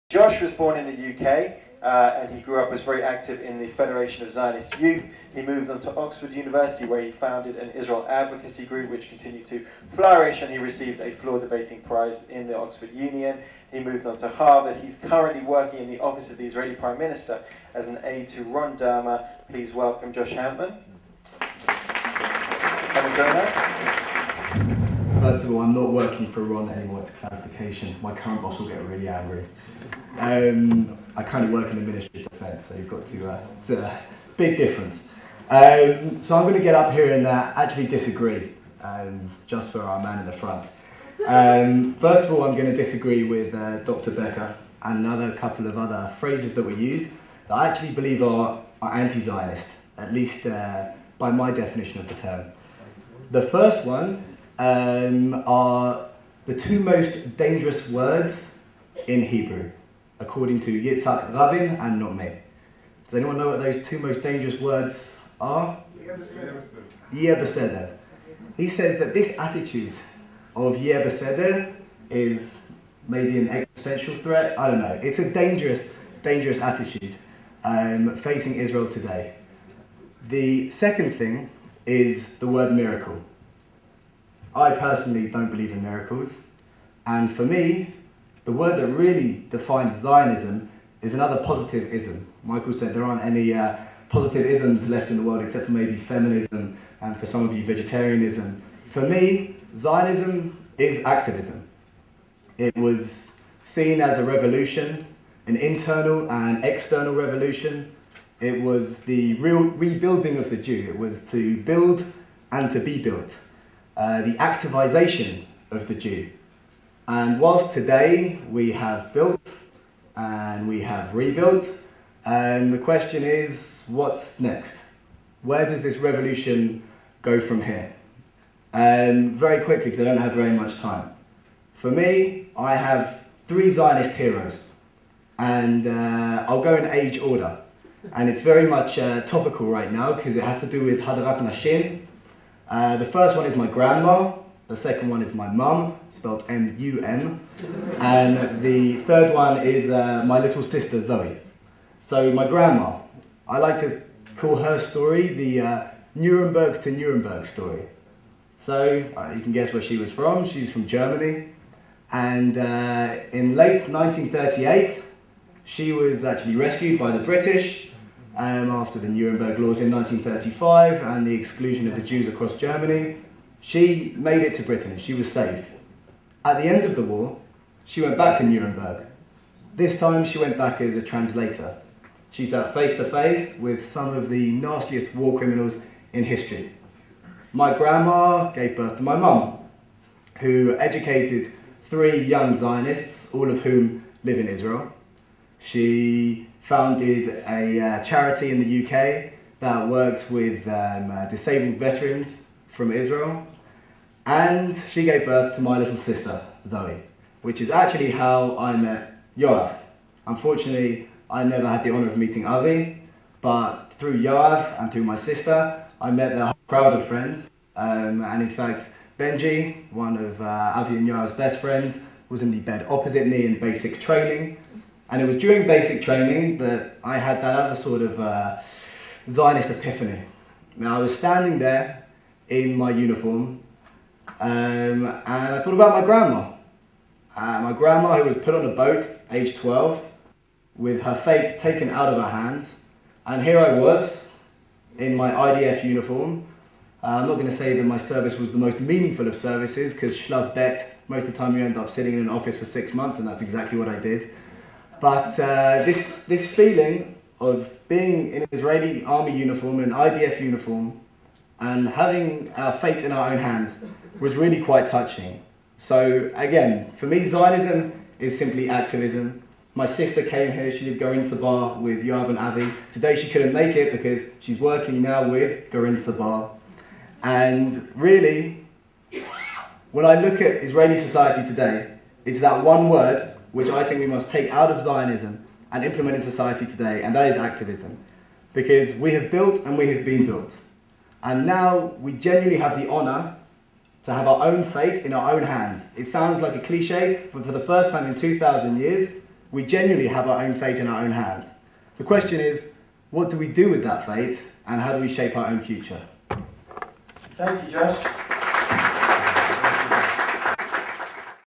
Josh was born in the UK and he grew up as very active in the Federation of Zionist Youth. He moved on to Oxford University where he founded an Israel advocacy group which continued to flourish, and he received a floor debating prize in the Oxford Union. He moved on to Harvard. He's currently working in the office of the Israeli Prime Minister as an aide to Ron Dermer. Please welcome Josh Hantman. Come and join us. First of all, I'm not working for Ron anymore, it's clarification. My current boss will get really angry. I currently work in the Ministry of Defence, so you've got to, it's a big difference. So I'm going to get up here and actually disagree, just for our man in the front. First of all, I'm going to disagree with Dr. Becker and another couple of other phrases that were used that I actually believe are anti-Zionist, at least by my definition of the term. The first one are the two most dangerous words in Hebrew, according to Yitzhak Rabin and not me. Does anyone know what those two most dangerous words are? Yeh Beseder. He says that this attitude of Yeh Beseder is maybe an existential threat. I don't know. It's a dangerous attitude facing Israel today. The second thing is the word miracle. I personally don't believe in miracles, and for me, the word that really defines Zionism is another positive ism. Michael said there aren't any positive isms left in the world except for maybe feminism and for some of you vegetarianism. For me, Zionism is activism. It was seen as a revolution, an internal and external revolution. It was the real rebuilding of the Jew. It was to build and to be built. The activization of the Jew. And whilst today we have built and we have rebuilt, the question is, what's next? Where does this revolution go from here? Very quickly, because I don't have very much time. For me, I have three Zionist heroes, and I'll go in age order. And it's very much topical right now because it has to do with Hadarat Nashim. The first one is my grandma, the second one is my mum, spelled M-U-M, and the third one is my little sister Zoe. So my grandma, I like to call her story the Nuremberg to Nuremberg story. So you can guess where she was from. She's from Germany, and in late 1938 she was actually rescued by the British after the Nuremberg laws in 1935 and the exclusion of the Jews across Germany. She made it to Britain and she was saved. At the end of the war, she went back to Nuremberg. This time she went back as a translator. She sat face to face with some of the nastiest war criminals in history. My grandma gave birth to my mum, who educated three young Zionists, all of whom live in Israel. She founded a charity in the UK that works with disabled veterans from Israel. And she gave birth to my little sister, Zoe, which is actually how I met Yoav. Unfortunately, I never had the honour of meeting Avi, but through Yoav and through my sister, I met their whole crowd of friends. And in fact, Benji, one of Avi and Yoav's best friends, was in the bed opposite me in basic training. And it was during basic training that I had that other sort of Zionist epiphany. Now I was standing there in my uniform and I thought about my grandma. My grandma, who was put on a boat, age 12, with her fate taken out of her hands. And here I was in my IDF uniform. I'm not going to say that my service was the most meaningful of services, because Shlav Bet, most of the time you end up sitting in an office for 6 months, and that's exactly what I did. But this feeling of being in an Israeli army uniform, an IDF uniform, and having our fate in our own hands was really quite touching. So again, for me, Zionism is simply activism. My sister came here, she did Gorin Sabah with Yoav and Avi. Today she couldn't make it because she's working now with Gorin Sabah. And really, when I look at Israeli society today, it's that one word which I think we must take out of Zionism and implement in society today, and that is activism. Because we have built and we have been built. And now we genuinely have the honour to have our own fate in our own hands. It sounds like a cliche, but for the first time in 2,000 years, We genuinely have our own fate in our own hands. The question is, what do we do with that fate, and how do we shape our own future? Thank you, Josh.